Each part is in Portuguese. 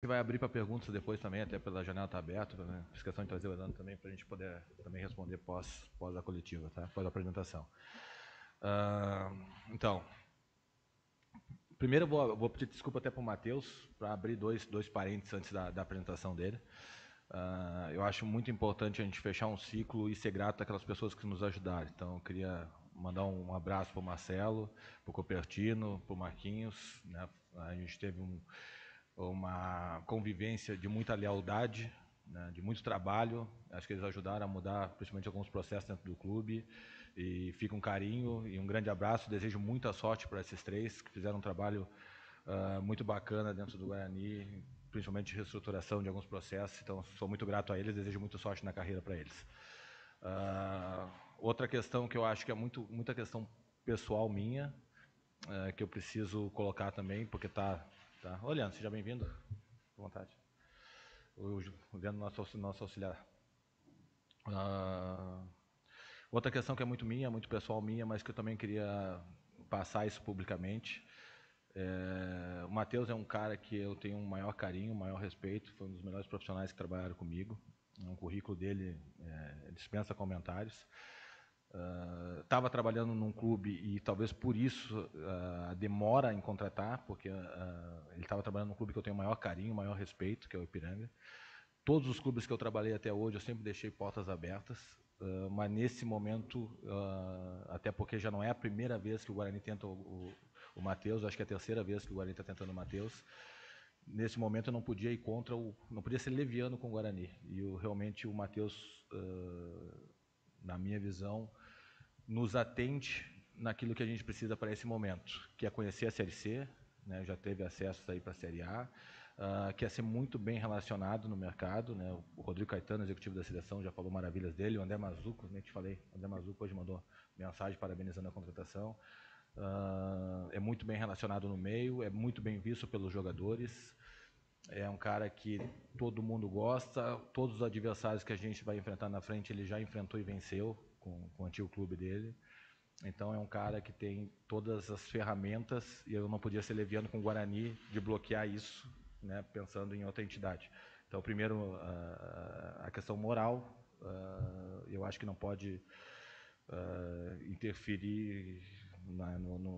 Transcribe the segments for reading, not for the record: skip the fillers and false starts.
gente vai abrir para perguntas depois também, até pela janela está aberta, né? Fiz questão de trazer o Evandro também para a gente poder também responder pós a coletiva, tá? Pós a apresentação. Então, primeiro eu vou pedir desculpa até para o Matheus, para abrir dois parênteses antes da apresentação dele. Eu acho muito importante a gente fechar um ciclo e ser grato àquelas pessoas que nos ajudaram. Então, eu queria mandar um abraço para o Marcelo, para o Copertino, para o Marquinhos, né? A gente teve uma convivência de muita lealdade, né, de muito trabalho. Acho que eles ajudaram a mudar, principalmente alguns processos dentro do clube. E fica um carinho e um grande abraço. Desejo muita sorte para esses três que fizeram um trabalho muito bacana dentro do Guarani, principalmente de reestruturação de alguns processos. Então, sou muito grato a eles. Desejo muita sorte na carreira para eles. Outra questão que eu acho que é muita questão pessoal minha, que eu preciso colocar também, porque está... Tá. Ô, Leandro, seja bem-vindo. À vontade. O Leandro, nosso auxiliar. Outra questão que é muito minha, muito pessoal minha, mas que eu também queria passar isso publicamente. O Matheus é um cara que eu tenho um maior carinho, um maior respeito. Foi um dos melhores profissionais que trabalharam comigo. O currículo dele dispensa comentários. Estava trabalhando num clube e talvez por isso a demora em contratar, porque ele estava trabalhando num clube que eu tenho maior carinho, maior respeito, que é o Ipiranga. Todos os clubes que eu trabalhei até hoje, eu sempre deixei portas abertas, mas nesse momento, até porque já não é a primeira vez que o Guarani tenta o Matheus, acho que é a terceira vez que o Guarani está tentando o Matheus. Nesse momento eu não podia ir contra, não podia ser leviano com o Guarani. E realmente o Matheus, na minha visão, nos atende naquilo que a gente precisa para esse momento, que é conhecer a Série C, né, já teve acesso aí para a Série A, que é ser muito bem relacionado no mercado, né, o Rodrigo Caetano, executivo da seleção, já falou maravilhas dele, o André Mazuco, nem te falei, o André Mazuco hoje mandou mensagem parabenizando a contratação, é muito bem relacionado no meio, é muito bem visto pelos jogadores, é um cara que todo mundo gosta, todos os adversários que a gente vai enfrentar na frente ele já enfrentou e venceu com o antigo clube dele. Então é um cara que tem todas as ferramentas e eu não podia ser leviano com o Guarani de bloquear isso, né, pensando em outra entidade. Então, primeiro, a questão moral, eu acho que não pode interferir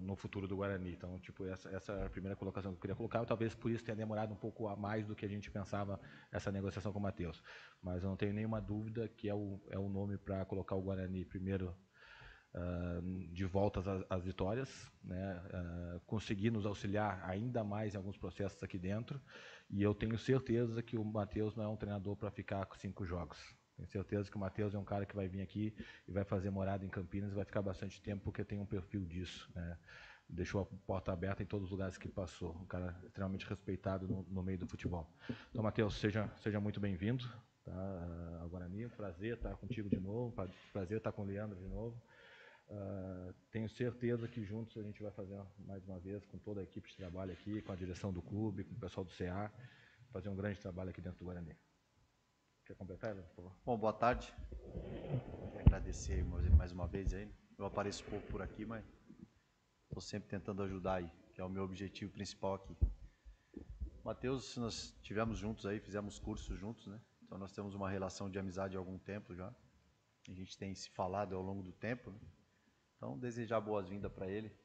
no futuro do Guarani. Então, tipo, essa é a primeira colocação que eu queria colocar. Talvez por isso tenha demorado um pouco a mais do que a gente pensava essa negociação com o Matheus. Mas eu não tenho nenhuma dúvida que é o nome para colocar o Guarani primeiro de volta às vitórias, né? Conseguir nos auxiliar ainda mais em alguns processos aqui dentro. E eu tenho certeza que o Matheus não é um treinador para ficar com 5 jogos. Tenho certeza que o Matheus é um cara que vai vir aqui e vai fazer morada em Campinas e vai ficar bastante tempo porque tem um perfil disso, né? Deixou a porta aberta em todos os lugares que passou. Um cara extremamente respeitado no meio do futebol. Então, Matheus, seja muito bem-vindo, tá? Ao Guarani, um prazer estar contigo de novo, prazer estar com o Leandro de novo. Tenho certeza que juntos a gente vai fazer mais uma vez com toda a equipe de trabalho aqui, com a direção do clube, com o pessoal do CA, fazer um grande trabalho aqui dentro do Guarani. Quer completar, por favor? Bom, boa tarde. Quero agradecer mais uma vez aí. Eu apareço pouco por aqui, mas estou sempre tentando ajudar aí, que é o meu objetivo principal aqui. Matheus, nós tivemos juntos aí, fizemos cursos juntos, né? Então nós temos uma relação de amizade há algum tempo já. A gente tem se falado ao longo do tempo, né? Então, desejar boas-vindas para ele.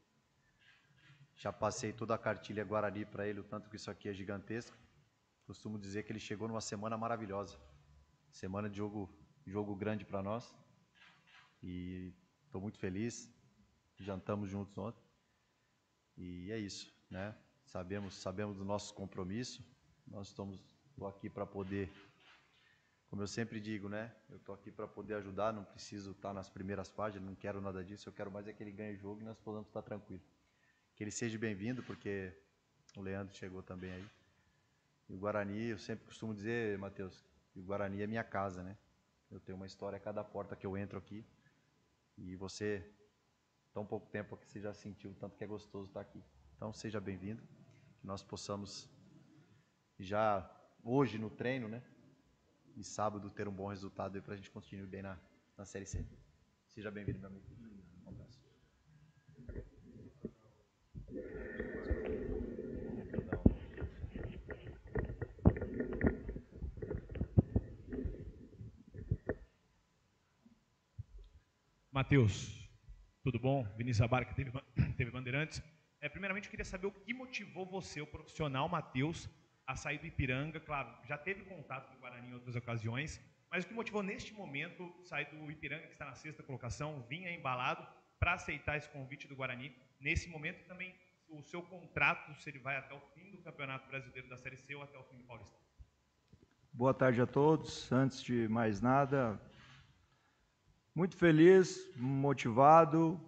Já passei toda a cartilha Guarani para ele, o tanto que isso aqui é gigantesco. Costumo dizer que ele chegou numa semana maravilhosa. Semana de jogo grande para nós. E estou muito feliz. Jantamos juntos ontem. E é isso, né? Sabemos do nosso compromisso. Estou aqui para poder, como eu sempre digo, né? Eu estou aqui para poder ajudar, não preciso estar nas primeiras páginas, não quero nada disso. Eu quero mais é que ele ganhe o jogo e nós possamos estar tranquilos. Que ele seja bem-vindo, porque o Leandro chegou também aí. E o Guarani, eu sempre costumo dizer, Matheus, que o Guarani é minha casa, né? Eu tenho uma história a cada porta que eu entro aqui. E você, tão pouco tempo aqui, você já sentiu o tanto que é gostoso estar aqui. Então, seja bem-vindo. Que nós possamos já hoje no treino, né? E sábado ter um bom resultado aí para a gente continuar bem na Série C. Seja bem-vindo, meu amigo. Um abraço. Matheus, tudo bom? Vinícius Abar, que teve Bandeirantes. Primeiramente, eu queria saber o que motivou você, o profissional Matheus, a sair do Ipiranga. Claro, já teve contato com o Guarani em outras ocasiões, mas o que motivou neste momento sair do Ipiranga, que está na 6ª colocação, vinha embalado para aceitar esse convite do Guarani nesse momento, e também o seu contrato, se ele vai até o fim do Campeonato Brasileiro da Série C ou até o fim do Paulista. Boa tarde a todos. Antes de mais nada, muito feliz, motivado.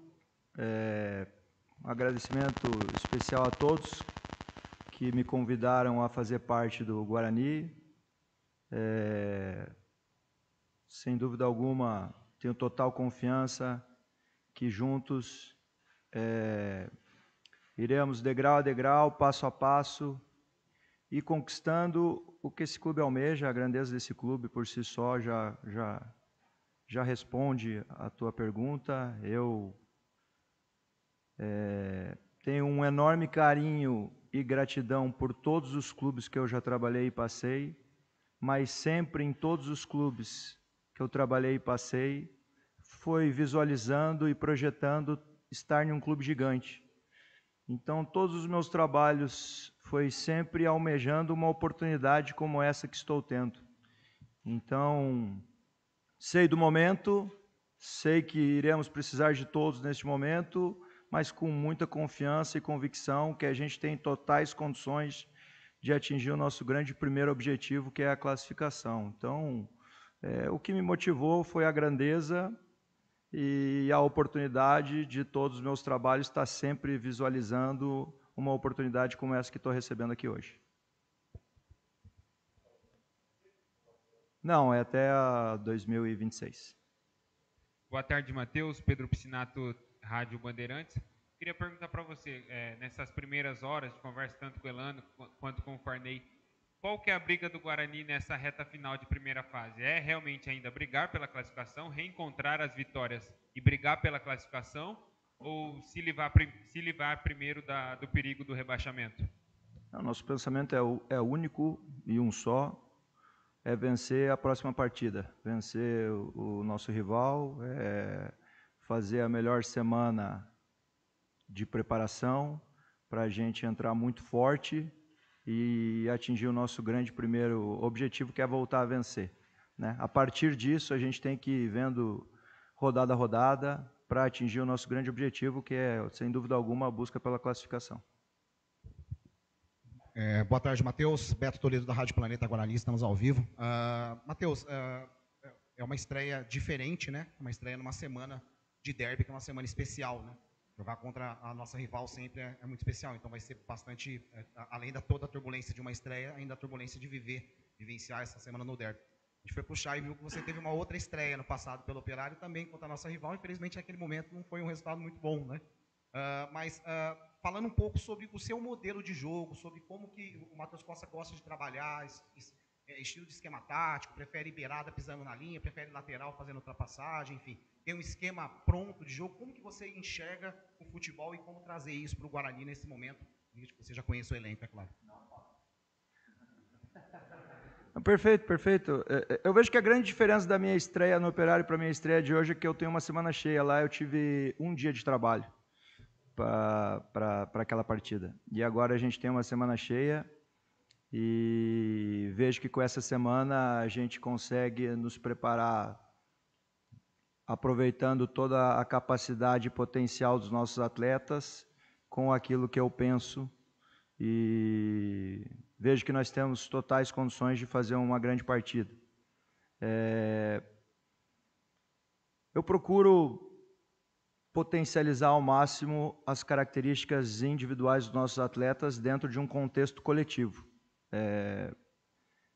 Um agradecimento especial a todos que me convidaram a fazer parte do Guarani. Sem dúvida alguma, tenho total confiança que juntos iremos degrau a degrau, passo a passo, e conquistando o que esse clube almeja. A grandeza desse clube por si só já responde a tua pergunta. Eu tenho um enorme carinho e gratidão por todos os clubes que eu já trabalhei e passei, mas sempre em todos os clubes que eu trabalhei e passei, foi visualizando e projetando estar em um clube gigante. Então, todos os meus trabalhos foi sempre almejando uma oportunidade como essa que estou tendo. Então, sei do momento, sei que iremos precisar de todos neste momento, mas com muita confiança e convicção que a gente tem totais condições de atingir o nosso grande primeiro objetivo, que é a classificação. Então, o que me motivou foi a grandeza e a oportunidade de todos os meus trabalhos estar sempre visualizando uma oportunidade como essa que estou recebendo aqui hoje. Não, é até 2026. Boa tarde, Matheus. Pedro Piscinato, Rádio Bandeirantes. Queria perguntar para você, nessas primeiras horas de conversa, tanto com o Elano quanto com o Farney, qual que é a briga do Guarani nessa reta final de primeira fase? É realmente ainda brigar pela classificação, reencontrar as vitórias e brigar pela classificação, ou se livrar primeiro do perigo do rebaixamento? O nosso pensamento é único e um só, é vencer a próxima partida, vencer o nosso rival, fazer a melhor semana de preparação para a gente entrar muito forte e atingir o nosso grande primeiro objetivo, que é voltar a vencer, né? A partir disso, a gente tem que ir vendo rodada a rodada para atingir o nosso grande objetivo, que é, sem dúvida alguma, a busca pela classificação. Boa tarde, Matheus. Beto Toledo, da Rádio Planeta Guarani, estamos ao vivo. Matheus, é uma estreia diferente, né? Uma estreia numa semana de derby, que é uma semana especial, né? Jogar contra a nossa rival sempre é muito especial, então vai ser bastante, além da toda a turbulência de uma estreia, ainda a turbulência de vivenciar essa semana no derby. A gente foi puxar e viu que você teve uma outra estreia no passado pelo Operário, também contra a nossa rival. Infelizmente, naquele momento não foi um resultado muito bom, né? Mas falando um pouco sobre o seu modelo de jogo, sobre como que o Matheus Costa gosta de trabalhar, estilo de esquema tático, prefere beirada pisando na linha, prefere lateral fazendo ultrapassagem, enfim, tem um esquema pronto de jogo. Como que você enxerga o futebol e como trazer isso para o Guarani nesse momento? Você já conhece o elenco, é claro. Perfeito, perfeito. Eu vejo que a grande diferença da minha estreia no Operário para a minha estreia de hoje é que eu tenho uma semana cheia. Lá eu tive um dia de trabalho para aquela partida. E agora a gente tem uma semana cheia e vejo que com essa semana a gente consegue nos preparar aproveitando toda a capacidade e potencial dos nossos atletas com aquilo que eu penso, e vejo que nós temos totais condições de fazer uma grande partida. Eu procuro potencializar ao máximo as características individuais dos nossos atletas dentro de um contexto coletivo.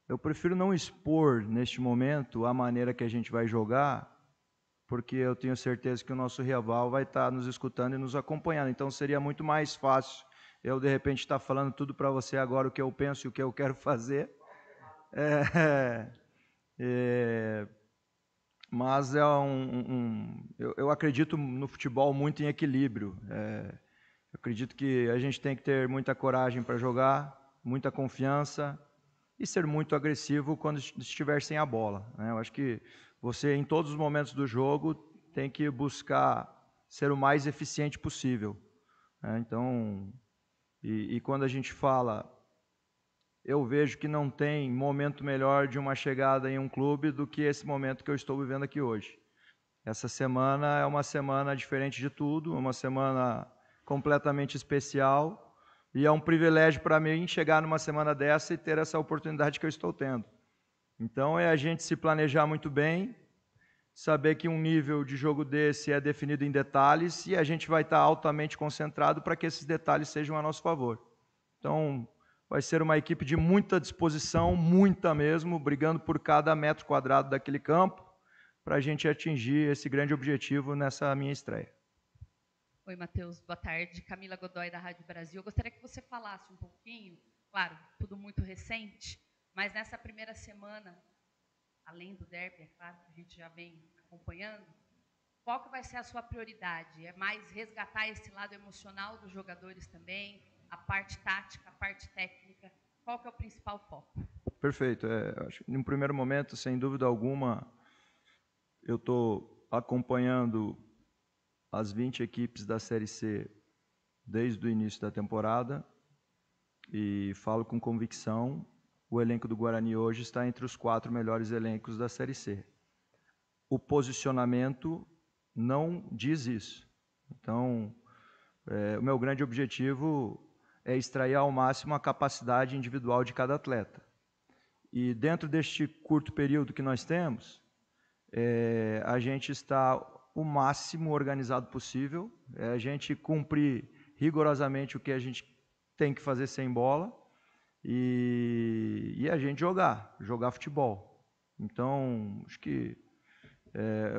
Eu prefiro não expor, neste momento, a maneira que a gente vai jogar, porque eu tenho certeza que o nosso rival vai estar nos escutando e nos acompanhando. Então, seria muito mais fácil eu, de repente, estar falando tudo para você agora, o que eu penso e o que eu quero fazer. Mas eu acredito no futebol muito em equilíbrio. Eu acredito que a gente tem que ter muita coragem para jogar, muita confiança e ser muito agressivo quando estiver sem a bola, né? Eu acho que você, em todos os momentos do jogo, tem que buscar ser o mais eficiente possível. Né? Então, e quando a gente fala, eu vejo que não tem momento melhor de uma chegada em um clube do que esse momento que eu estou vivendo aqui hoje. Essa semana é uma semana diferente de tudo, uma semana completamente especial, e é um privilégio para mim chegar numa semana dessa e ter essa oportunidade que eu estou tendo. Então é a gente se planejar muito bem, saber que um nível de jogo desse é definido em detalhes e a gente vai estar altamente concentrado para que esses detalhes sejam a nosso favor. Então vai ser uma equipe de muita disposição, muita mesmo, brigando por cada metro quadrado daquele campo, para a gente atingir esse grande objetivo nessa minha estreia. Oi, Matheus, boa tarde. Camila Godoy, da Rádio Brasil. Eu gostaria que você falasse um pouquinho, claro, tudo muito recente, mas nessa primeira semana, além do derby, é claro, que a gente já vem acompanhando, qual que vai ser a sua prioridade? É mais resgatar esse lado emocional dos jogadores também, a parte tática, a parte técnica? Qual que é o principal foco? Perfeito. Acho que, num primeiro momento, sem dúvida alguma, eu estou acompanhando as 20 equipes da Série C desde o início da temporada e falo com convicção, o elenco do Guarani hoje está entre os 4 melhores elencos da Série C. O posicionamento não diz isso. Então, o meu grande objetivo é extrair ao máximo a capacidade individual de cada atleta. E dentro deste curto período que nós temos, a gente está o máximo organizado possível, a gente cumprir rigorosamente o que a gente tem que fazer sem bola e a gente jogar futebol. Então, acho que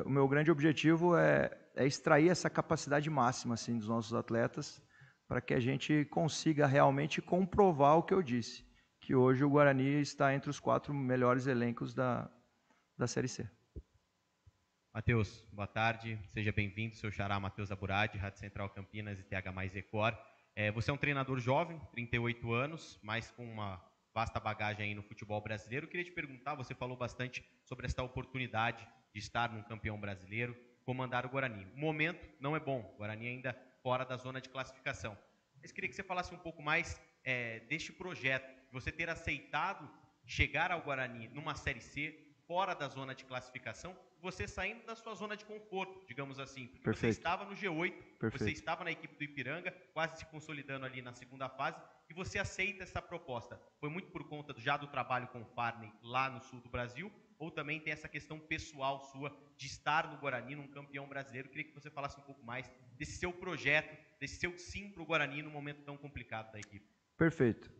o meu grande objetivo é extrair essa capacidade máxima assim, dos nossos atletas para que a gente consiga realmente comprovar o que eu disse, que hoje o Guarani está entre os 4 melhores elencos da Série C. Matheus, boa tarde, seja bem-vindo, seu xará Matheus Aburadi, Rádio Central Campinas e TH mais Record. Você é um treinador jovem, 38 anos, mas com uma vasta bagagem aí no futebol brasileiro. Eu queria te perguntar, você falou bastante sobre esta oportunidade de estar num campeão brasileiro, comandar o Guarani. O momento não é bom, o Guarani ainda fora da zona de classificação. Mas queria que você falasse um pouco mais deste projeto, você ter aceitado chegar ao Guarani numa Série C, fora da zona de classificação, você saindo da sua zona de conforto, digamos assim. Porque Perfeito. você estava no G8, Perfeito. Você estava na equipe do Ipiranga, quase se consolidando ali na segunda fase, e você aceita essa proposta. Foi muito por conta já do trabalho com o Farney lá no sul do Brasil, ou também tem essa questão pessoal sua de estar no Guarani, num campeão brasileiro? Eu queria que você falasse um pouco mais desse seu projeto, desse seu sim para o Guarani num momento tão complicado da equipe. Perfeito.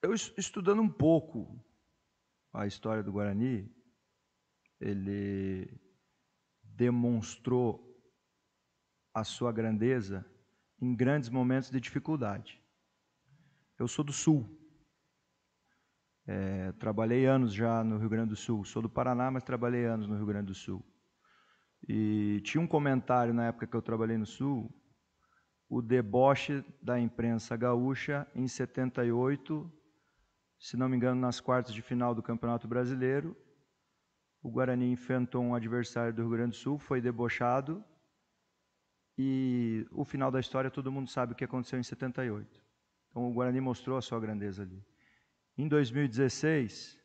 Eu estudando um pouco a história do Guarani, ele demonstrou a sua grandeza em grandes momentos de dificuldade. Eu sou do Sul, trabalhei anos já no Rio Grande do Sul, sou do Paraná, mas trabalhei anos no Rio Grande do Sul. E tinha um comentário na época que eu trabalhei no Sul, o deboche da imprensa gaúcha em 78, se não me engano, nas quartas de final do Campeonato Brasileiro, o Guarani enfrentou um adversário do Rio Grande do Sul, foi debochado, e o final da história todo mundo sabe o que aconteceu em 78. Então o Guarani mostrou a sua grandeza ali. Em 2016,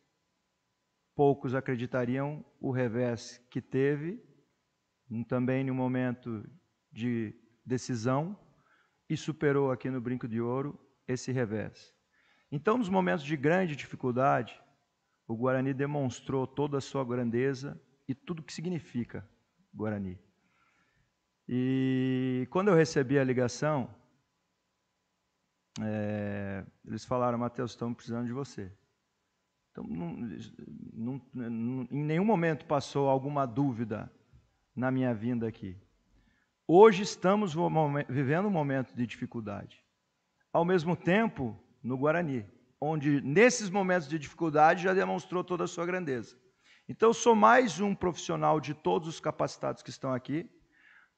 poucos acreditariam o revés que teve, também em um momento de decisão, e superou aqui no Brinco de Ouro esse revés. Então, nos momentos de grande dificuldade, o Guarani demonstrou toda a sua grandeza e tudo o que significa Guarani. E quando eu recebi a ligação, eles falaram: Matheus, estamos precisando de você. Então, em nenhum momento passou alguma dúvida na minha vinda aqui. Hoje estamos vivendo um momento de dificuldade. Ao mesmo tempo, no Guarani, onde nesses momentos de dificuldade já demonstrou toda a sua grandeza. Então, eu sou mais um profissional de todos os capacitados que estão aqui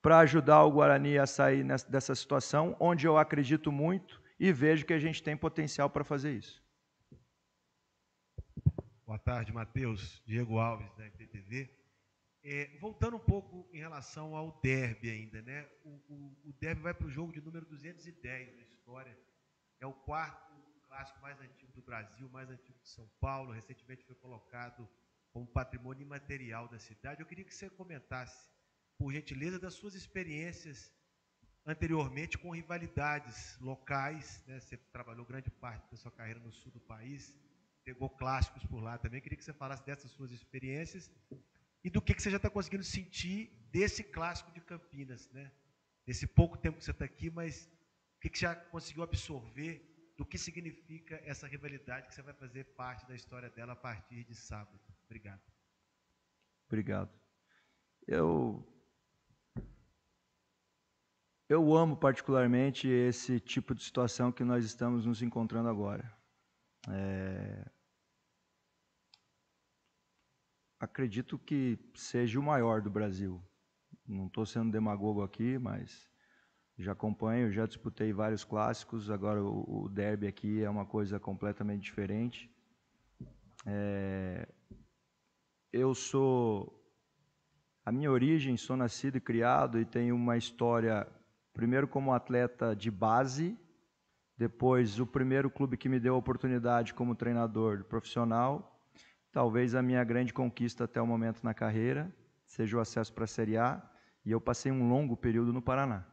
para ajudar o Guarani a sair dessa situação, onde eu acredito muito e vejo que a gente tem potencial para fazer isso. Boa tarde, Matheus. Diego Alves, da MPTV. Voltando um pouco em relação ao derby ainda, né? O derby vai para o jogo de número 210 da história. É o quarto clássico mais antigo do Brasil, mais antigo de São Paulo. Recentemente foi colocado como patrimônio imaterial da cidade. Eu queria que você comentasse, por gentileza, das suas experiências anteriormente com rivalidades locais, né? Você trabalhou grande parte da sua carreira no sul do país, pegou clássicos por lá também. Eu queria que você falasse dessas suas experiências e do que você já está conseguindo sentir desse clássico de Campinas, né? Nesse pouco tempo que você está aqui, mas o que você já conseguiu absorver do que significa essa rivalidade que você vai fazer parte da história dela a partir de sábado. Obrigado. Obrigado. Eu amo particularmente esse tipo de situação que nós estamos nos encontrando agora. Acredito que seja o maior do Brasil. Não estou sendo demagogo aqui, mas já acompanho, já disputei vários clássicos, agora o derby aqui é uma coisa completamente diferente. A minha origem, sou nascido e criado e tenho uma história, primeiro como atleta de base, depois o primeiro clube que me deu a oportunidade como treinador profissional. Talvez a minha grande conquista até o momento na carreira seja o acesso para a Série A, e eu passei um longo período no Paraná.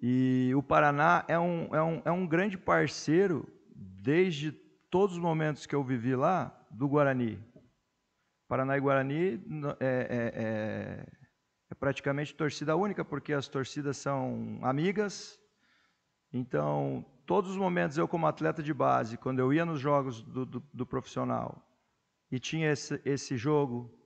E o Paraná é um grande parceiro, desde todos os momentos que eu vivi lá, do Guarani. Paraná e Guarani é praticamente torcida única, porque as torcidas são amigas. Então, todos os momentos eu como atleta de base, quando eu ia nos jogos do profissional e tinha esse jogo,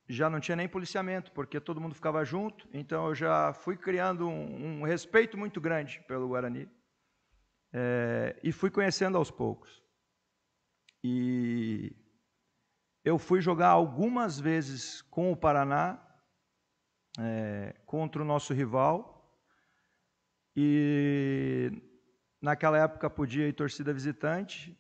já não tinha nem policiamento, porque todo mundo ficava junto, então eu já fui criando um respeito muito grande pelo Guarani, e fui conhecendo aos poucos. E eu fui jogar algumas vezes com o Paraná, contra o nosso rival, e naquela época podia ir torcida visitante,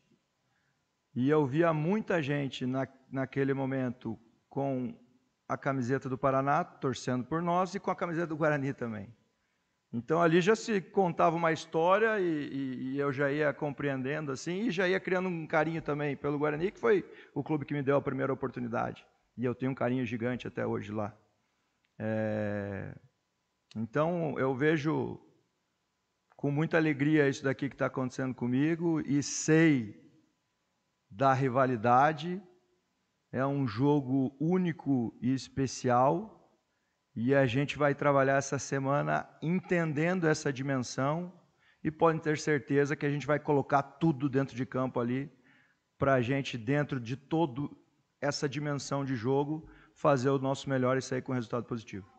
e eu via muita gente naquele momento com a camiseta do Paraná, torcendo por nós, e com a camiseta do Guarani também. Então ali já se contava uma história e eu já ia compreendendo assim, e já ia criando um carinho também pelo Guarani, que foi o clube que me deu a primeira oportunidade. E eu tenho um carinho gigante até hoje lá. Então eu vejo com muita alegria isso daqui que está acontecendo comigo e sei da rivalidade. É um jogo único e especial. E a gente vai trabalhar essa semana entendendo essa dimensão e podem ter certeza que a gente vai colocar tudo dentro de campo ali para a gente, dentro de toda essa dimensão de jogo, fazer o nosso melhor e sair com resultado positivo.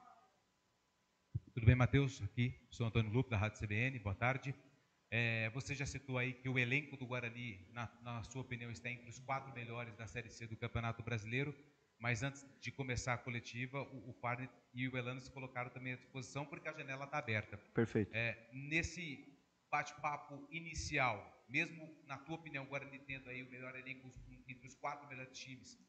Tudo bem, Matheus? Aqui, sou Antônio Lupe, da Rádio CBN, boa tarde. Você já citou aí que o elenco do Guarani, na sua opinião, está entre os 4 melhores da Série C do Campeonato Brasileiro. Mas antes de começar a coletiva, o Farney e o Elano se colocaram também à disposição, porque a janela está aberta. Perfeito. Nesse bate-papo inicial, mesmo na tua opinião, o Guarani tendo aí o melhor elenco entre os 4 melhores times,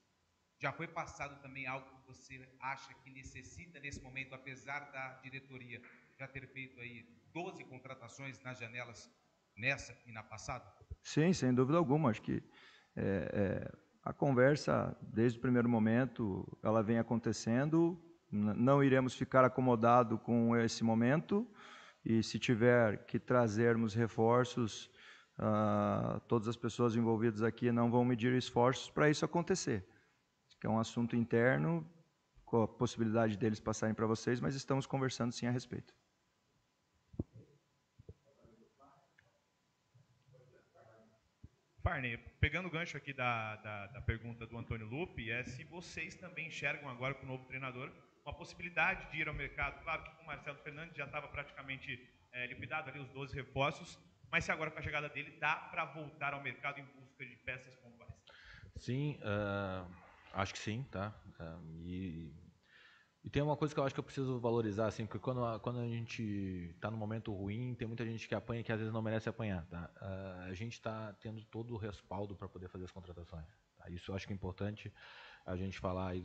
já foi passado também algo que você acha que necessita nesse momento, apesar da diretoria já ter feito aí 12 contratações nas janelas nessa e na passada? Sim, sem dúvida alguma. Acho que a conversa, desde o primeiro momento, ela vem acontecendo. Não iremos ficar acomodados com esse momento. E se tiver que trazermos reforços, todas as pessoas envolvidas aqui não vão medir esforços para isso acontecer. Que é um assunto interno, com a possibilidade deles passarem para vocês, mas estamos conversando sim a respeito. Farney, pegando o gancho aqui da pergunta do Antônio Lupe, se vocês também enxergam agora com o novo treinador uma possibilidade de ir ao mercado. Claro que com o Marcelo Fernandes já estava praticamente liquidado ali os 12 reforços, mas se agora com a chegada dele dá para voltar ao mercado em busca de peças pontuais? Sim, acho que sim, tá? E E tem uma coisa que eu acho que eu preciso valorizar, assim, porque quando a gente está num momento ruim, tem muita gente que apanha que às vezes não merece apanhar, tá? A gente está tendo todo o respaldo para poder fazer as contratações. Tá? Isso eu acho que é importante a gente falar e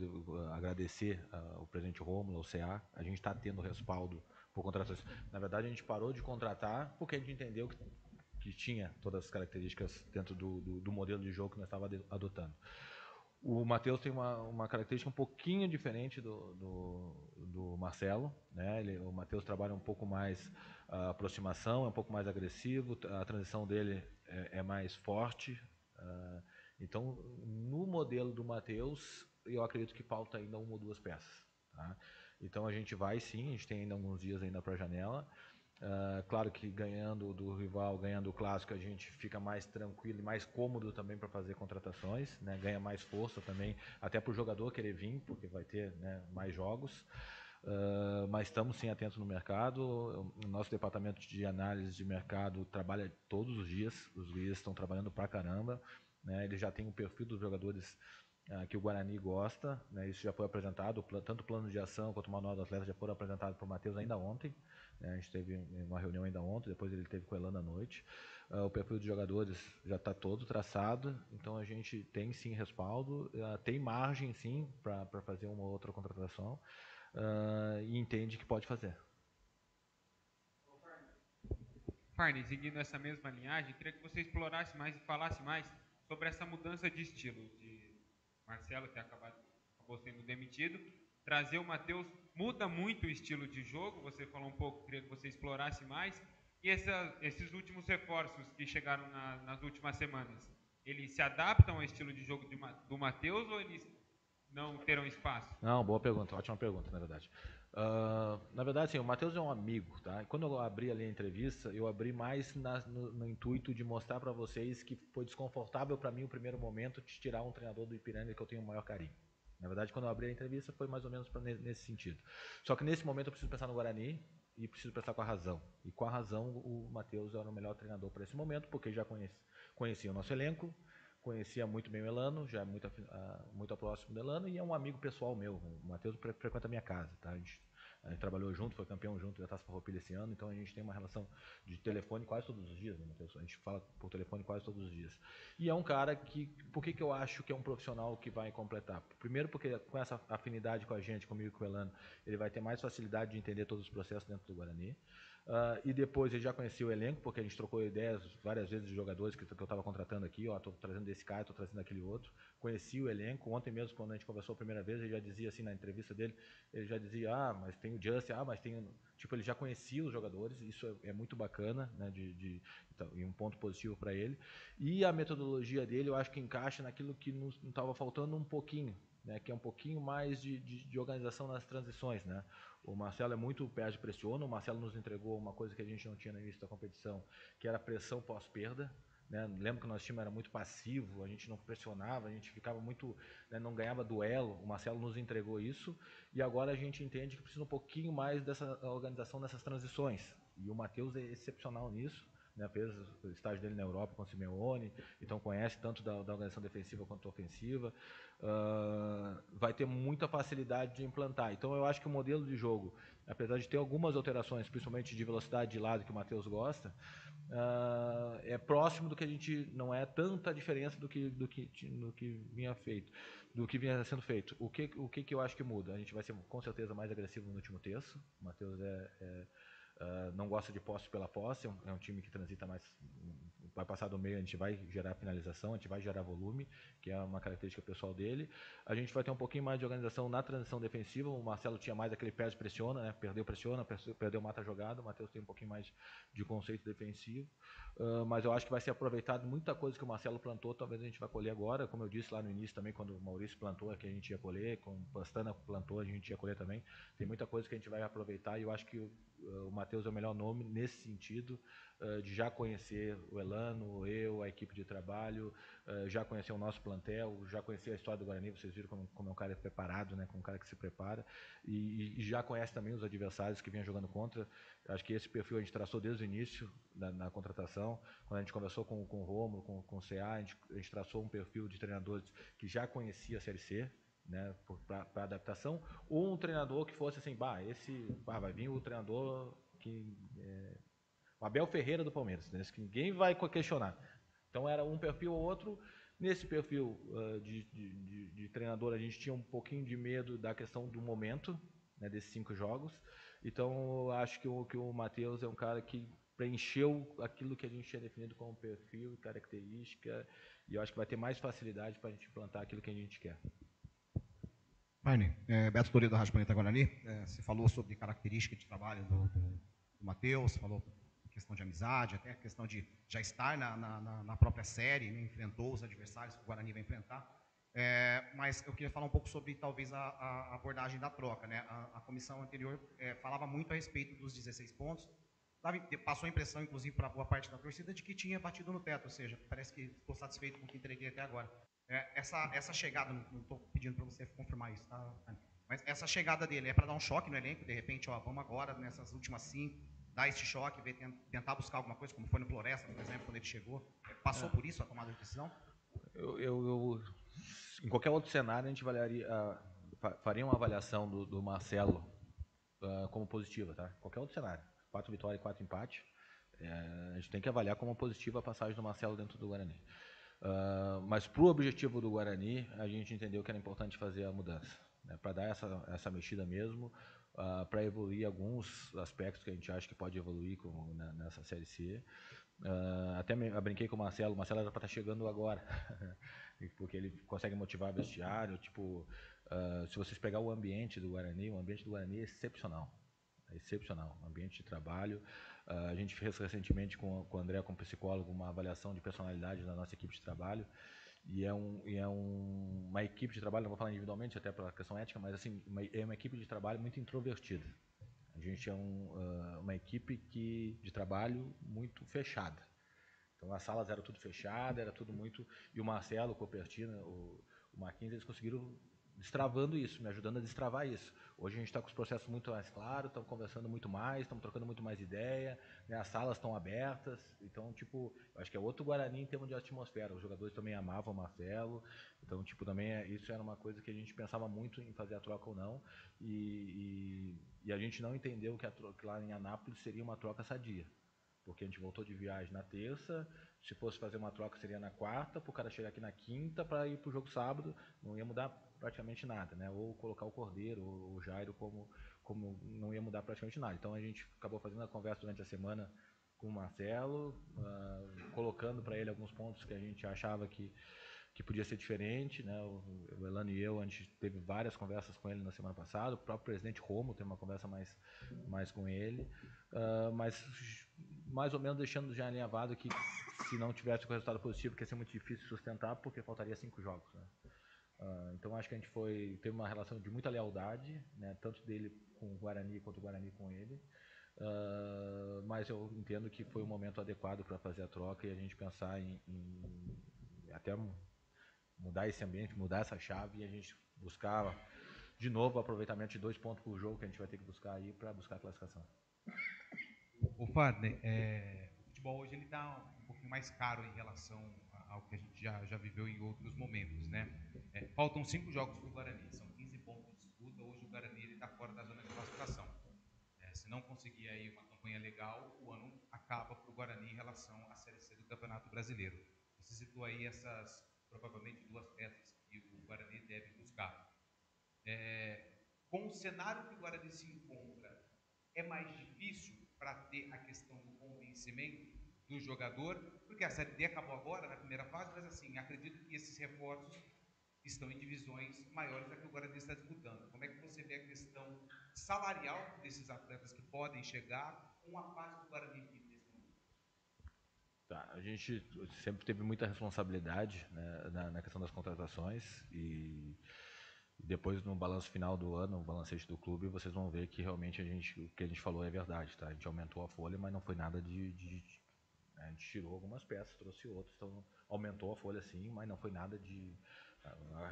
agradecer ao presidente Rômulo, ao CA. A gente está tendo respaldo por contratações. Na verdade, a gente parou de contratar porque a gente entendeu que tinha todas as características dentro do modelo de jogo que nós estávamos adotando. O Matheus tem uma característica um pouquinho diferente do Marcelo, né? O Matheus trabalha um pouco mais aproximação, é um pouco mais agressivo, a transição dele é mais forte. Então, no modelo do Matheus, eu acredito que falta ainda uma ou duas peças. Tá? Então, a gente vai sim, a gente tem ainda alguns dias ainda para a janela. Claro que ganhando do rival, ganhando o clássico, a gente fica mais tranquilo e mais cômodo também para fazer contratações, né? Ganha mais força também, até para o jogador querer vir, porque vai ter, né, mais jogos. Mas estamos sim atentos no mercado. O nosso departamento de análise de mercado trabalha todos os dias estão trabalhando pra caramba, né? Ele já tem o perfil dos jogadores que o Guarani gosta, né? Isso já foi apresentado, tanto o plano de ação quanto o manual do atleta já foram apresentados para o Matheus ainda ontem, né? A gente teve uma reunião ainda ontem, depois ele teve com o Elano à noite. O perfil dos jogadores já está todo traçado, então a gente tem sim respaldo, tem margem sim para fazer uma outra contratação, e entende que pode fazer. Farney, seguindo essa mesma linhagem, queria que você explorasse mais e falasse mais sobre essa mudança de estilo de Marcelo, que acabou sendo demitido, trazer o Matheus, muda muito o estilo de jogo, você falou um pouco, queria que você explorasse mais, e esses últimos reforços que chegaram nas últimas semanas, eles se adaptam ao estilo de jogo do Matheus ou eles não terão espaço? Não, boa pergunta, ótima pergunta, na verdade. Na verdade, sim, o Matheus é um amigo, tá? Quando eu abri ali a entrevista, eu abri mais no intuito de mostrar para vocês que foi desconfortável para mim o primeiro momento de tirar um treinador do Ipiranga que eu tenho o maior carinho. Na verdade, quando eu abri a entrevista, foi mais ou menos nesse sentido. Só que nesse momento eu preciso pensar no Guarani e preciso pensar com a razão. E com a razão, o Matheus era o melhor treinador para esse momento, porque já conhecia o nosso elenco, conhecia muito bem o Elano, já é muito próximo do Elano, e é um amigo pessoal meu. O Matheus frequenta a minha casa, tá? A gente trabalhou junto, foi campeão junto da Taça Farroupilha esse ano, então a gente tem uma relação de telefone quase todos os dias, né, Matheus? A gente fala por telefone quase todos os dias. E é um cara que, por que eu acho que é um profissional que vai completar? Primeiro porque com essa afinidade com a gente, comigo e com o Elano, ele vai ter mais facilidade de entender todos os processos dentro do Guarani. E depois ele já conhecia o elenco, porque a gente trocou ideias várias vezes de jogadores que eu estava contratando aqui, estou trazendo desse cara, estou trazendo aquele outro. Conheci o elenco, ontem mesmo quando a gente conversou a primeira vez, ele já dizia assim na entrevista dele, ele já dizia, mas tem o Justin, mas tem... Tipo, ele já conhecia os jogadores, isso é muito bacana, né, então, e um ponto positivo para ele. E a metodologia dele, eu acho que encaixa naquilo que não estava faltando um pouquinho, né, que é um pouquinho mais de organização nas transições, né? O Marcelo é muito perde e pressiona. O Marcelo nos entregou uma coisa que a gente não tinha no início da competição, que era pressão pós-perda. Né? Lembro que o nosso time era muito passivo, a gente não pressionava, a gente ficava muito, né, não ganhava duelo. O Marcelo nos entregou isso e agora a gente entende que precisa um pouquinho mais dessa organização nessas transições. E o Matheus é excepcional nisso. Né, fez o estágio dele na Europa com o Simeone, então conhece tanto da organização defensiva quanto ofensiva, vai ter muita facilidade de implantar. Então eu acho que o modelo de jogo, apesar de ter algumas alterações, principalmente de velocidade de lado que o Matheus gosta, é próximo do que a gente, não é tanta diferença do que vinha feito, do que vinha sendo feito. O que eu acho que muda? A gente vai ser com certeza mais agressivo no último terço. O Matheus não gosta de posse pela posse, é um time que transita mais, vai passar do meio, a gente vai gerar finalização, a gente vai gerar volume, que é uma característica pessoal dele. A gente vai ter um pouquinho mais de organização na transição defensiva, o Marcelo tinha mais aquele perde pressiona, né? Perdeu mata jogada, o Matheus tem um pouquinho mais de conceito defensivo, mas eu acho que vai ser aproveitado muita coisa que o Marcelo plantou, talvez a gente vai colher agora, como eu disse lá no início também, quando o Maurício plantou, que a gente ia colher, quando o Pastana plantou, a gente ia colher também, tem muita coisa que a gente vai aproveitar e eu acho que o Matheus é o melhor nome nesse sentido, de já conhecer o Elano, eu, a equipe de trabalho, já conhecer o nosso plantel, já conhecer a história do Guarani, vocês viram como é um cara preparado, né, como um cara que se prepara, e já conhece também os adversários que vinha jogando contra. Acho que esse perfil a gente traçou desde o início na contratação, quando a gente conversou com o Rômulo, com o CA, a gente traçou um perfil de treinadores que já conhecia a Série C, né, para adaptação, ou um treinador que fosse assim, vai vir o treinador o Abel Ferreira do Palmeiras, né, que ninguém vai questionar. Então era um perfil ou outro. Nesse perfil de treinador, a gente tinha um pouquinho de medo da questão do momento, né, desses 5 jogos. Então eu acho que o Matheus é um cara que preencheu aquilo que a gente tinha definido como perfil e característica, e eu acho que vai ter mais facilidade para a gente implantar aquilo que a gente quer. Marne, Beto Toledo da Rádio Planeta Guarani, você falou sobre característica de trabalho do Matheus, falou questão de amizade, até a questão de já estar na própria série, né, enfrentou os adversários que o Guarani vai enfrentar. Mas eu queria falar um pouco sobre, talvez, a abordagem da troca. Né? A comissão anterior falava muito a respeito dos 16 pontos, passou a impressão, inclusive, para boa parte da torcida, de que tinha batido no teto, ou seja, parece que ficou satisfeito com o que entreguei até agora. Essa chegada, não estou pedindo para você confirmar isso, tá? Mas essa chegada dele é para dar um choque no elenco, de repente, vamos agora, nessas últimas 5, dar esse choque, tentar buscar alguma coisa, como foi no Floresta, por exemplo, quando ele chegou. Passou por isso a tomada de decisão? Em qualquer outro cenário, a gente faria uma avaliação do Marcelo como positiva, tá? Qualquer outro cenário, 4 vitórias e 4 empates, a gente tem que avaliar como positiva a passagem do Marcelo dentro do Guarani. Mas para o objetivo do Guarani, a gente entendeu que era importante fazer a mudança, né, para dar essa mexida mesmo, para evoluir alguns aspectos que a gente acha que pode evoluir nessa Série C. Até brinquei com o Marcelo era para estar chegando agora, porque ele consegue motivar vestiário. Se vocês pegar o ambiente do Guarani é excepcional. É excepcional, um ambiente de trabalho. A gente fez recentemente com o André, como psicólogo, uma avaliação de personalidade da nossa equipe de trabalho, e é uma equipe de trabalho, não vou falar individualmente, até pela questão ética, mas assim, é uma equipe de trabalho muito introvertida. A gente é uma equipe de trabalho muito fechada. Então as salas eram tudo fechadas, era tudo muito... E o Marcelo, o Copertina, o Marquinhos, eles conseguiram destravando isso, me ajudando a destravar isso. Hoje a gente está com os processos muito mais claros, estamos conversando muito mais, estamos trocando muito mais ideia, né, as salas estão abertas. Então, eu acho que é outro Guarani em termos de atmosfera. Os jogadores também amavam o Marcelo. Então, também isso era uma coisa que a gente pensava muito em fazer a troca ou não. E a gente não entendeu que lá em Anápolis seria uma troca sadia. Porque a gente voltou de viagem na terça, se fosse fazer uma troca seria na quarta, para o cara chegar aqui na quinta para ir para o jogo sábado, não ia mudar praticamente nada, né? Ou colocar o Cordeiro, ou o Jairo, como não ia mudar praticamente nada. Então a gente acabou fazendo a conversa durante a semana com o Marcelo, colocando para ele alguns pontos que a gente achava que podia ser diferente, né? O Elano e eu, a gente teve várias conversas com ele na semana passada, o próprio presidente Romo teve uma conversa mais com ele, mas mais ou menos deixando já alinhavado que se não tivesse o resultado positivo, que ia ser muito difícil sustentar, porque faltaria 5 jogos, né? Então acho que a gente teve uma relação de muita lealdade, né? Tanto dele com o Guarani quanto o Guarani com ele. Mas eu entendo que foi o momento adequado para fazer a troca e a gente pensar em até mudar esse ambiente, mudar essa chave e a gente buscar de novo o aproveitamento de 2 pontos por jogo que a gente vai ter que buscar aí para buscar a classificação. O Fadner, o futebol hoje ele está um pouquinho mais caro em relação ao que a gente já viveu em outros momentos, né? Faltam 5 jogos para o Guarani, são 15 pontos de disputa. Hoje o Guarani está fora da zona de classificação. Se não conseguir aí uma campanha legal, o ano acaba para o Guarani em relação à Série C do Campeonato Brasileiro. Você citou aí essas, provavelmente, 2 peças que o Guarani deve buscar. Com o cenário que o Guarani se encontra, é mais difícil para ter a questão do convencimento do jogador, porque a Série D acabou agora, na primeira fase, mas assim, acredito que esses reforços estão em divisões maiores da que o Guarani está disputando. Como é que você vê a questão salarial desses atletas que podem chegar com a fase do Guarani nesse momento? A gente sempre teve muita responsabilidade, né, na questão das contratações e depois no balanço final do ano, o balancete do clube, vocês vão ver que realmente o que a gente falou é verdade, tá? A gente aumentou a folha, mas não foi nada a gente tirou algumas peças, trouxe outras, então aumentou a folha sim, mas não foi nada de...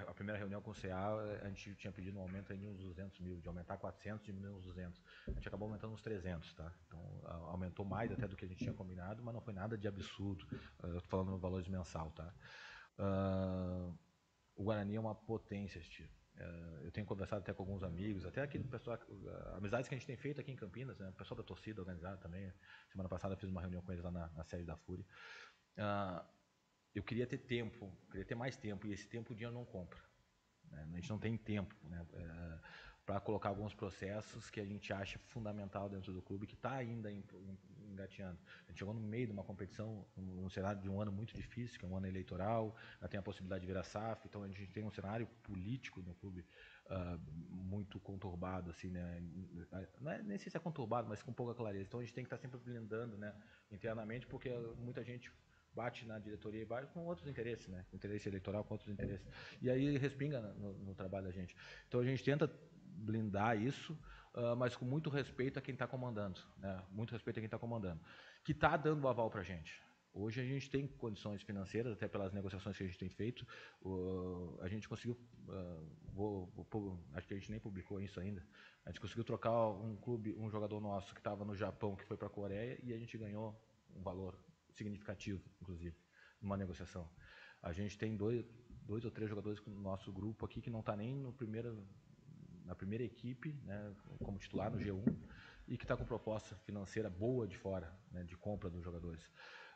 A primeira reunião com o CA, a gente tinha pedido um aumento aí de uns 200 mil, de aumentar 400, diminuir uns 200. A gente acabou aumentando uns 300, tá? Então aumentou mais até do que a gente tinha combinado, mas não foi nada de absurdo. Eu tô falando no valor de mensal, tá? O Guarani é uma potência, Steve. Eu tenho conversado até com alguns amigos, até aqui do pessoal, amizades que a gente tem feito aqui em Campinas, né? O pessoal da torcida organizada também. Semana passada eu fiz uma reunião com eles lá na sede da Fúria. Eu queria ter tempo, queria ter mais tempo, e esse tempo o dinheiro não compra. Né? A gente não tem tempo, né? Para colocar alguns processos que a gente acha fundamental dentro do clube, que está ainda engateando. A gente chegou no meio de uma competição, um cenário de um ano muito difícil, que é um ano eleitoral, já tem a possibilidade de virar SAF, então a gente tem um cenário político no clube muito conturbado, assim, né? Não é, nem sei se é conturbado, mas com pouca clareza. Então a gente tem que estar sempre blindando, né, internamente, porque muita gente bate na diretoria e vai com outros interesses, né? Interesse eleitoral com outros interesses. E aí respinga no trabalho da gente. Então a gente tenta blindar isso, mas com muito respeito a quem está comandando, né? Muito respeito a quem está comandando, que está dando o aval para a gente. Hoje a gente tem condições financeiras, até pelas negociações que a gente tem feito, a gente conseguiu, acho que a gente nem publicou isso ainda, a gente conseguiu trocar um jogador nosso que estava no Japão, que foi para a Coreia, e a gente ganhou um valor significativo, inclusive, numa negociação. A gente tem dois ou três jogadores no nosso grupo aqui que não está nem na primeira equipe, né, como titular no G1, e que está com proposta financeira boa de fora, né, de compra dos jogadores.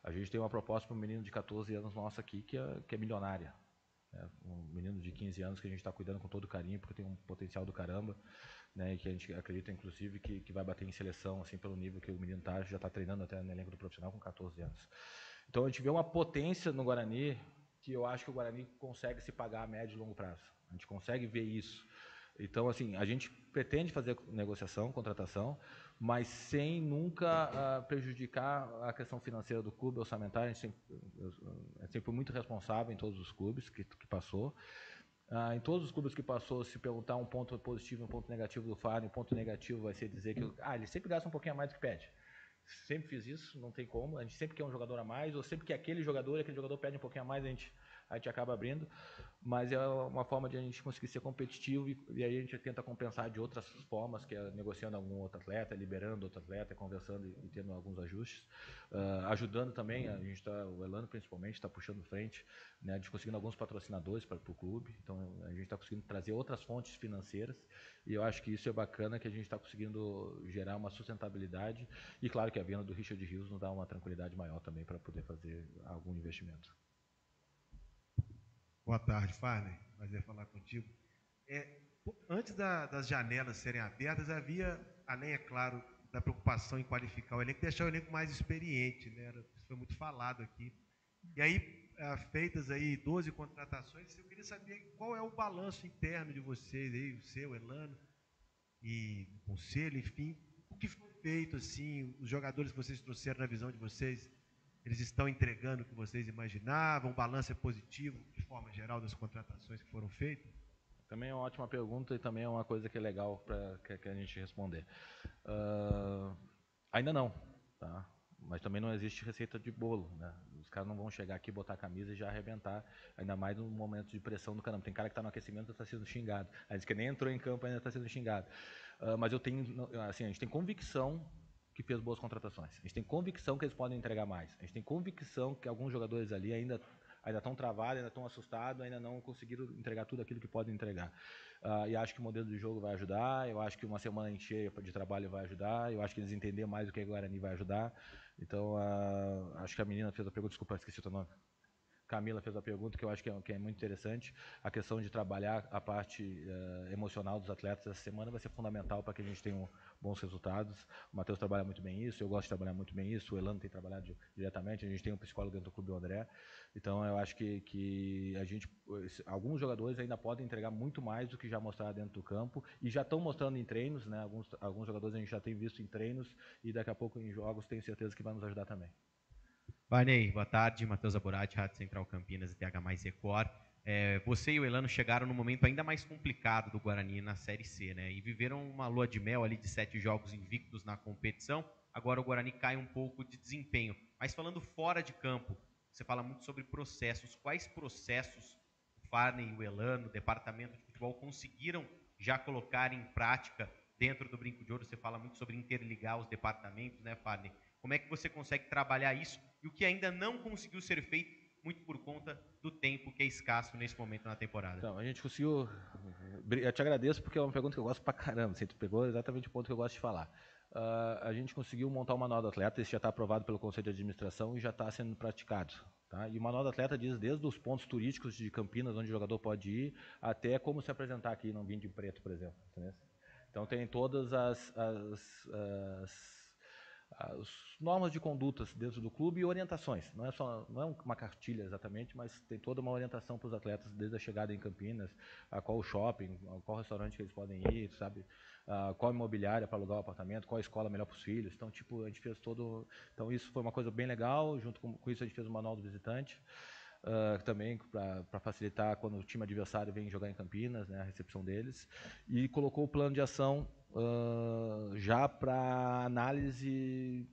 A gente tem uma proposta para um menino de 14 anos nosso aqui que é milionária. Né, um menino de 15 anos que a gente está cuidando com todo carinho, porque tem um potencial do caramba, né, e que a gente acredita, inclusive, que vai bater em seleção, assim, pelo nível que o menino já está treinando até no elenco do profissional com 14 anos. Então a gente vê uma potência no Guarani que eu acho que o Guarani consegue se pagar a médio e longo prazo. A gente consegue ver isso. Então, assim, a gente pretende fazer negociação, contratação, mas sem nunca prejudicar a questão financeira do clube, orçamentária. A gente sempre foi muito responsável em todos os clubes que passou. Em todos os clubes que passou, se perguntar um ponto positivo e um ponto negativo do Farney, o ponto negativo vai ser dizer que ele sempre gasta um pouquinho a mais do que pede. Sempre fiz isso, não tem como. A gente sempre quer um jogador a mais, ou sempre que aquele jogador pede um pouquinho a mais, a gente acaba abrindo. Mas é uma forma de a gente conseguir ser competitivo e aí a gente tenta compensar de outras formas, que é negociando algum outro atleta, liberando outro atleta, conversando e tendo alguns ajustes. Ajudando também, o Elano principalmente está puxando frente, né, de conseguindo alguns patrocinadores para o clube. Então a gente está conseguindo trazer outras fontes financeiras e eu acho que isso é bacana, que a gente está conseguindo gerar uma sustentabilidade e claro que a venda do Richard Rios nos dá uma tranquilidade maior também para poder fazer algum investimento. Boa tarde, Farney. Prazer falar contigo. Antes das janelas serem abertas, havia, além, é claro, da preocupação em qualificar o elenco, deixar o elenco mais experiente, né? Isso foi muito falado aqui. E aí, feitas aí 12 contratações, eu queria saber qual é o balanço interno de vocês, aí, o seu, Elano, e o conselho, enfim. O que foi feito, assim, os jogadores que vocês trouxeram na visão de vocês, eles estão entregando o que vocês imaginavam? O balanço é positivo, de forma geral, das contratações que foram feitas? Também é uma ótima pergunta e também é uma coisa que é legal para que a gente responder. Ainda não, tá? Mas também não existe receita de bolo, né? Os caras não vão chegar aqui, botar a camisa e já arrebentar, ainda mais no momento de pressão do caramba. Tem cara que está no aquecimento e está sendo xingado. A gente que nem entrou em campo ainda está sendo xingado. Mas a gente tem convicção que fez boas contratações. A gente tem convicção que eles podem entregar mais. A gente tem convicção que alguns jogadores ali ainda estão travados, ainda estão assustados, ainda não conseguiram entregar tudo aquilo que podem entregar. E acho que o modelo de jogo vai ajudar, eu acho que uma semana cheia de trabalho vai ajudar, eu acho que eles entenderem mais o que o Guarani vai ajudar. Então, acho que a menina fez a pergunta, desculpa, esqueci o teu nome. Camila fez a pergunta, que eu acho que é muito interessante. A questão de trabalhar a parte emocional dos atletas essa semana vai ser fundamental para que a gente tenha bons resultados. O Matheus trabalha muito bem isso, eu gosto de trabalhar muito bem isso, o Elano tem trabalhado diretamente, a gente tem um psicólogo dentro do clube, o André. Então, eu acho que alguns jogadores ainda podem entregar muito mais do que já mostraram dentro do campo e já estão mostrando em treinos, né? Alguns jogadores a gente já tem visto em treinos e daqui a pouco em jogos tenho certeza que vai nos ajudar também. Varney, boa tarde. Matheus Aburati, Rádio Central Campinas e TH mais Record. Você e o Elano chegaram num momento ainda mais complicado do Guarani na Série C, né? E viveram uma lua de mel ali de 7 jogos invictos na competição. Agora o Guarani cai um pouco de desempenho. Mas falando fora de campo, você fala muito sobre processos. Quais processos o Farney e o Elano, o departamento de futebol, conseguiram já colocar em prática dentro do Brinco de Ouro? Você fala muito sobre interligar os departamentos, né, Farney? Como é que você consegue trabalhar isso? E o que ainda não conseguiu ser feito muito por conta do tempo que é escasso nesse momento na temporada? Então, a gente conseguiu... Eu te agradeço porque é uma pergunta que eu gosto pra caramba. Você pegou exatamente o ponto que eu gosto de falar. A gente conseguiu montar o Manual do Atleta, esse já está aprovado pelo Conselho de Administração e já está sendo praticado. Tá? E o Manual do Atleta diz desde os pontos turísticos de Campinas, onde o jogador pode ir, até como se apresentar aqui no Vinho de Preto, por exemplo. Entendeu? Então tem todas as normas de condutas dentro do clube e orientações. Não é uma cartilha exatamente, mas tem toda uma orientação para os atletas desde a chegada em Campinas, a qual shopping, a qual restaurante que eles podem ir, sabe? Qual imobiliária para alugar o apartamento, qual escola melhor para os filhos. Então, tipo, a gente fez todo... Então, isso foi uma coisa bem legal. Junto com isso, a gente fez o Manual do Visitante. Também para facilitar quando o time adversário vem jogar em Campinas, né, a recepção deles, e colocou o plano de ação já para análise,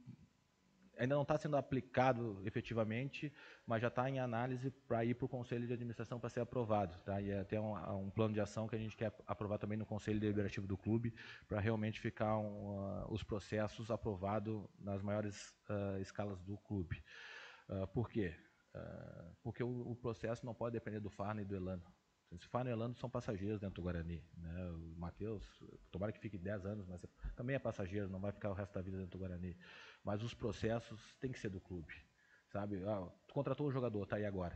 ainda não está sendo aplicado efetivamente, mas já está em análise para ir para o Conselho de Administração para ser aprovado. Tá? E é até um plano de ação que a gente quer aprovar também no Conselho Deliberativo do clube, para realmente ficar os processos aprovados nas maiores escalas do clube. Por quê? Porque o processo não pode depender do Farney e do Elano. Esse Farney e o Elano são passageiros dentro do Guarani. Né? O Matheus, tomara que fique 10 anos, mas também é passageiro, não vai ficar o resto da vida dentro do Guarani. Mas os processos têm que ser do clube. Sabe? Tu contratou um jogador, está aí agora.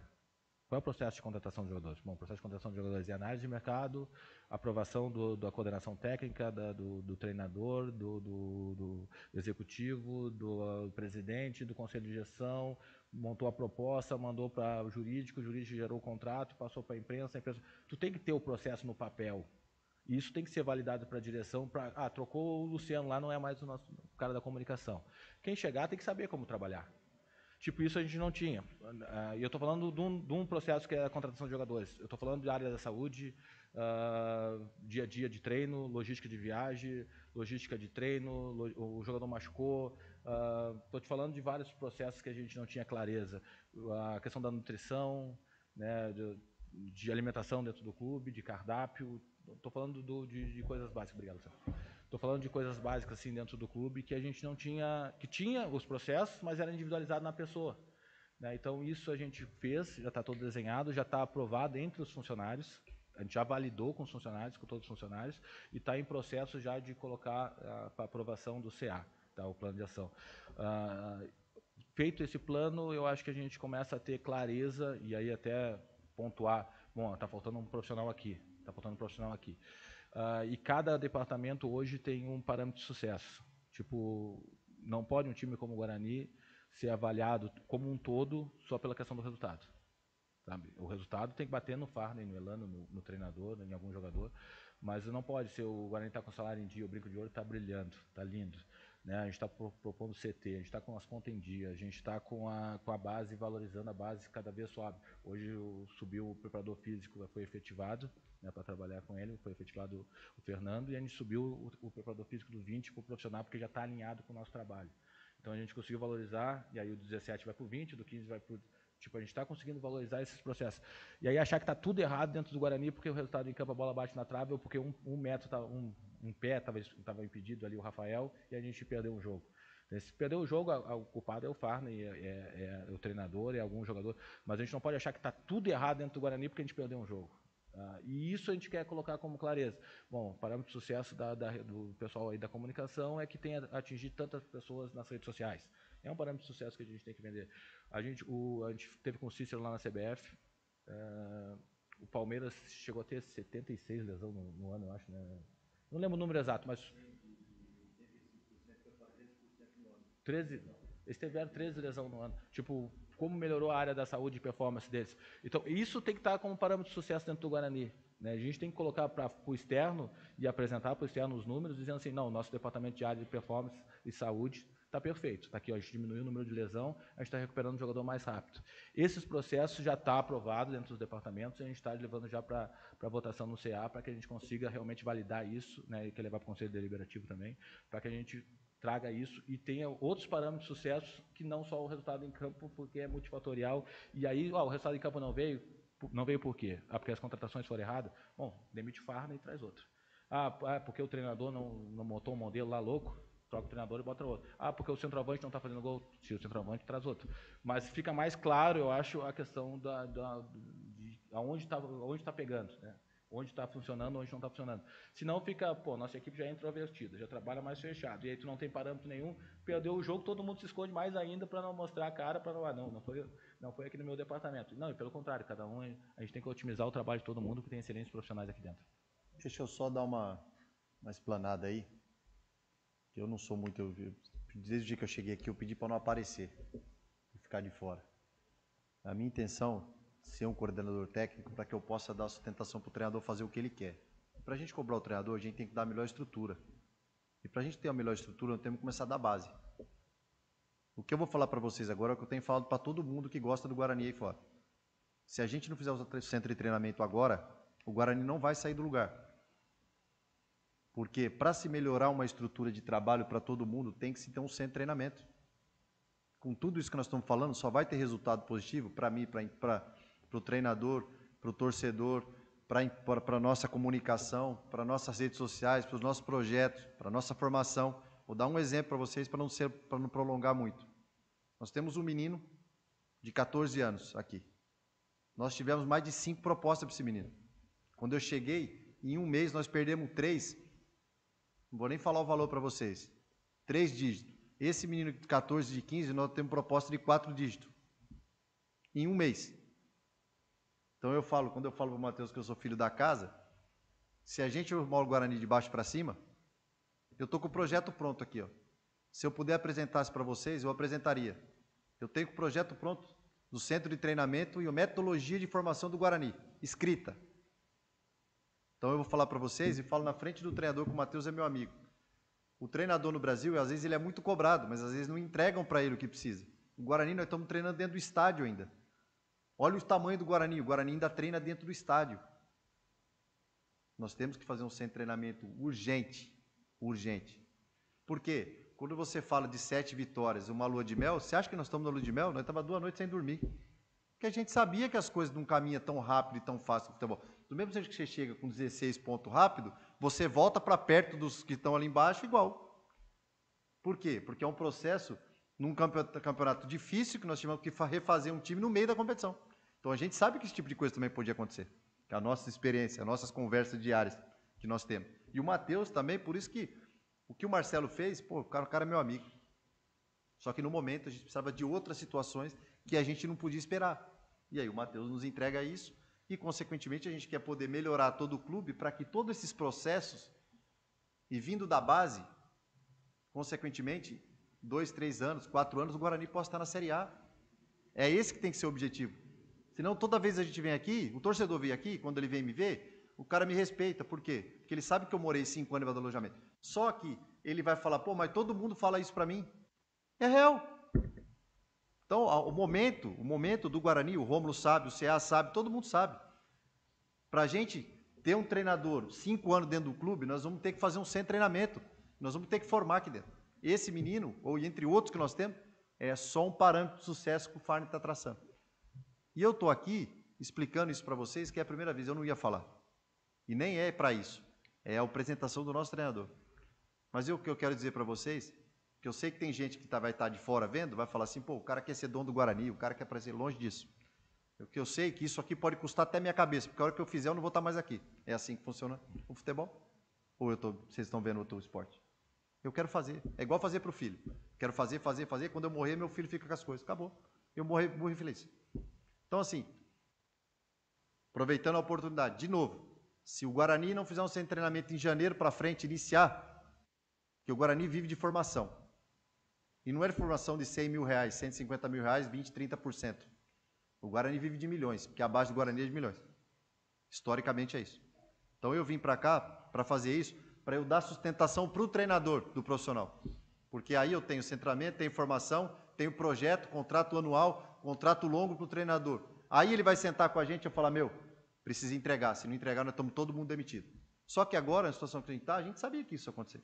Qual é o processo de contratação de jogadores? Bom, o processo de contratação de jogadores é análise de mercado, aprovação da coordenação técnica, do treinador, do executivo, do presidente, do conselho de gestão, montou a proposta, mandou para o jurídico gerou o contrato, passou para a imprensa. Tu tem que ter o processo no papel. E isso tem que ser validado para a direção. Trocou o Luciano lá, não é mais o nosso cara da comunicação. Quem chegar tem que saber como trabalhar. Tipo, isso a gente não tinha. E eu estou falando de um processo que é a contratação de jogadores. Eu estou falando de área da saúde, dia a dia de treino, logística de viagem, logística de treino, o jogador machucou. Estou te falando de vários processos que a gente não tinha clareza. A questão da nutrição, né, de alimentação dentro do clube, de cardápio. Estou falando de coisas básicas. Obrigado, Luciano. Estou falando de coisas básicas assim dentro do clube que a gente não tinha, que tinha os processos, mas era individualizado na pessoa. Né? Então isso a gente fez, já está todo desenhado, já está aprovado entre os funcionários, a gente já validou com os funcionários, com todos os funcionários, e está em processo já de colocar para aprovação do CA, tá? O plano de ação. Feito esse plano, eu acho que a gente começa a ter clareza, e aí até pontuar, bom, está faltando um profissional aqui, está faltando um profissional aqui. E cada departamento hoje tem um parâmetro de sucesso. Tipo, não pode um time como o Guarani ser avaliado como um todo só pela questão do resultado. Sabe? O resultado tem que bater no Farney, no Elano, no treinador, em algum jogador, mas não pode ser o Guarani está com o salário em dia, o brinco de ouro está brilhando, está lindo. Né? A gente está propondo CT, a gente está com as contas em dia, a gente está com a base, valorizando a base cada vez suave. Hoje subiu o preparador físico, foi efetivado, né, para trabalhar com ele, foi efetivado o Fernando, e a gente subiu o preparador físico do 20 para o profissional, porque já está alinhado com o nosso trabalho. Então a gente conseguiu valorizar, e aí o 17 vai para o 20, do 15 vai para o... Tipo, a gente está conseguindo valorizar esses processos. E aí achar que está tudo errado dentro do Guarani porque o resultado em campo, a bola bate na trave, ou porque um metro, um pé estava impedido ali, o Rafael, e a gente perdeu um jogo. Então, se perder o jogo, o culpado é o Farney, é o treinador, é algum jogador, mas a gente não pode achar que está tudo errado dentro do Guarani porque a gente perdeu um jogo. E isso a gente quer colocar como clareza. Bom, o parâmetro de sucesso do pessoal aí da comunicação é que tenha atingido tantas pessoas nas redes sociais. É um parâmetro de sucesso que a gente tem que vender. A gente teve com o Cícero lá na CBF. O Palmeiras chegou a ter 76 lesões no ano, eu acho. Né? Não lembro o número exato, mas... 13, eles tiveram 13 lesões no ano. Tipo, como melhorou a área da saúde e performance deles. Então, isso tem que estar como parâmetro de sucesso dentro do Guarani. Né? A gente tem que colocar para o externo e apresentar para o externo os números, dizendo assim, não, nosso departamento de área de performance e saúde está perfeito. Está aqui, ó, a gente diminuiu o número de lesão, a gente está recuperando o jogador mais rápido. Esses processos já estão aprovados dentro dos departamentos e a gente está levando já para votação no CA para que a gente consiga realmente validar isso, né, e que levar para o Conselho Deliberativo também, para que a gente traga isso e tenha outros parâmetros de sucesso que não só o resultado em campo, porque é multifatorial. E aí, o resultado em campo não veio por quê? Porque as contratações foram erradas? Bom, demite o Farney e traz outro. Porque o treinador não montou um modelo lá louco? troca o treinador e bota outro. Ah, porque o centroavante não está fazendo gol, se o centroavante traz outro. Mas fica mais claro, eu acho, a questão de aonde está pegando, né? Onde está funcionando, onde não está funcionando. Senão fica, nossa equipe já é introvertida, já trabalha mais fechado, e aí tu não tem parâmetro nenhum, perdeu o jogo, todo mundo se esconde mais ainda para não mostrar a cara, para não foi aqui no meu departamento. Não, e pelo contrário, cada um, a gente tem que otimizar o trabalho de todo mundo, que tem excelentes profissionais aqui dentro. Deixa eu só dar uma explanada aí, que eu não sou muito, desde o dia que eu cheguei aqui eu pedi para não aparecer, e ficar de fora. A minha intenção ser um coordenador técnico para que eu possa dar sustentação para o treinador fazer o que ele quer. Para a gente cobrar o treinador, a gente tem que dar a melhor estrutura. E para a gente ter a melhor estrutura, nós temos que começar da base. O que eu vou falar para vocês agora é o que eu tenho falado para todo mundo que gosta do Guarani aí fora. Se a gente não fizer o centro de treinamento agora, o Guarani não vai sair do lugar. Porque para se melhorar uma estrutura de trabalho para todo mundo, tem que se ter um centro de treinamento. Com tudo isso que nós estamos falando, só vai ter resultado positivo para mim, para o treinador, para o torcedor, para a nossa comunicação, para nossas redes sociais, para os nossos projetos, para a nossa formação. Vou dar um exemplo para vocês para não prolongar muito. Nós temos um menino de 14 anos aqui. Nós tivemos mais de 5 propostas para esse menino. Quando eu cheguei, em um mês nós perdemos 3, não vou nem falar o valor para vocês, 3 dígitos. Esse menino de 14, de 15, nós temos proposta de 4 dígitos. Em um mês. Então quando eu falo para o Matheus que eu sou filho da casa, se a gente arrumar o Guarani de baixo para cima, eu estou com o projeto pronto aqui. Ó. Se eu puder apresentar isso para vocês, eu apresentaria. Eu tenho o projeto pronto do centro de treinamento e a metodologia de formação do Guarani, escrita. Então eu vou falar para vocês e falo na frente do treinador que o Matheus é meu amigo. O treinador no Brasil, às vezes ele é muito cobrado, mas às vezes não entregam para ele o que precisa. O Guarani nós estamos treinando dentro do estádio ainda. Olha o tamanho do Guarani, o Guarani ainda treina dentro do estádio. Nós temos que fazer um centro de treinamento urgente. Por quê? Quando você fala de 7 vitórias, uma lua de mel, você acha que nós estamos na lua de mel? Nós estávamos 2 noites sem dormir. Porque a gente sabia que as coisas não caminham tão rápido e tão fácil no futebol. Do mesmo jeito que você chega com 16 pontos rápido, você volta para perto dos que estão ali embaixo igual. Por quê? Porque é um processo num campeonato difícil que nós tivemos que refazer um time no meio da competição. Então a gente sabe que esse tipo de coisa também podia acontecer. Que a nossa experiência, as nossas conversas diárias que nós temos. E o Matheus também, por isso que o que o Marcelo fez, o cara é meu amigo. Só que no momento a gente precisava de outras situações que a gente não podia esperar. E aí o Matheus nos entrega isso e, consequentemente, a gente quer poder melhorar todo o clube para que todos esses processos, e vindo da base, consequentemente, 2, 3 anos, 4 anos, o Guarani possa estar na Série A. É esse que tem que ser o objetivo. Senão, toda vez a gente vem aqui, o torcedor vem aqui, quando ele vem me ver, o cara me respeita. Por quê? Porque ele sabe que eu morei 5 anos em alojamento. Só que ele vai falar, mas todo mundo fala isso para mim. É real. Então, o momento do Guarani, o Rômulo sabe, o CA sabe, todo mundo sabe. Para a gente ter um treinador 5 anos dentro do clube, nós vamos ter que fazer um centro de treinamento. Nós vamos ter que formar aqui dentro. Esse menino, ou entre outros que nós temos, é só um parâmetro de sucesso que o Farney está traçando. E eu estou aqui explicando isso para vocês, que é a primeira vez, eu não ia falar. E nem é para isso. É a apresentação do nosso treinador. Mas o que eu quero dizer para vocês, que eu sei que tem gente que vai estar de fora vendo, vai falar assim, o cara quer ser dono do Guarani, o cara quer aparecer longe disso. O que eu sei é que isso aqui pode custar até minha cabeça, porque a hora que eu fizer eu não vou estar mais aqui. É assim que funciona o futebol? Ou vocês estão vendo outro esporte? Eu quero fazer. É igual fazer para o filho. Quero fazer. Quando eu morrer, meu filho fica com as coisas. Acabou. Eu morri feliz. Então, assim, aproveitando a oportunidade, de novo, se o Guarani não fizer um centro de treinamento em janeiro para frente, iniciar, que o Guarani vive de formação. E não é de formação de 100 mil reais, 150 mil reais, 20%, 30%. O Guarani vive de milhões, porque a base do Guarani é de milhões. Historicamente é isso. Então eu vim para cá para fazer isso, para eu dar sustentação para o treinador do profissional. Porque aí eu tenho centramento, tenho formação, tenho projeto, contrato anual, contrato longo para o treinador. Aí ele vai sentar com a gente e falar, precisa entregar. Se não entregar, nós estamos todo mundo demitido. Só que agora, na situação que a gente está, a gente sabia que isso ia acontecer.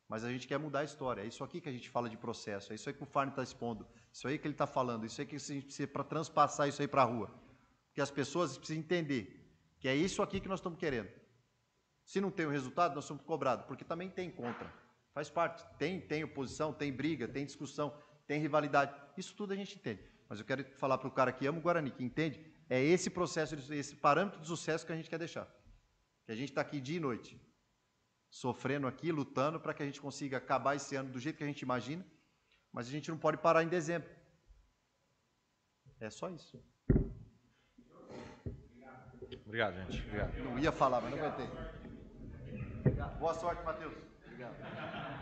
Mas a gente quer mudar a história. É isso aqui que a gente fala de processo. É isso aí que o Farney está expondo. Isso aí que ele está falando. Isso aí que a gente precisa para transpassar isso aí para a rua. Porque as pessoas precisam entender que é isso aqui que nós estamos querendo. Se não tem o resultado, nós somos cobrados. Porque também tem contra. Faz parte. Tem oposição, tem briga, tem discussão, tem rivalidade. Isso tudo a gente entende. Mas eu quero falar para o cara que ama o Guarani, que entende, é esse processo, esse parâmetro de sucesso que a gente quer deixar. Que a gente está aqui dia e noite, sofrendo aqui, lutando para que a gente consiga acabar esse ano do jeito que a gente imagina, mas a gente não pode parar em dezembro. É só isso. Obrigado, gente. Obrigado. Não ia falar, mas não aguentei. Boa sorte, Matheus. Obrigado.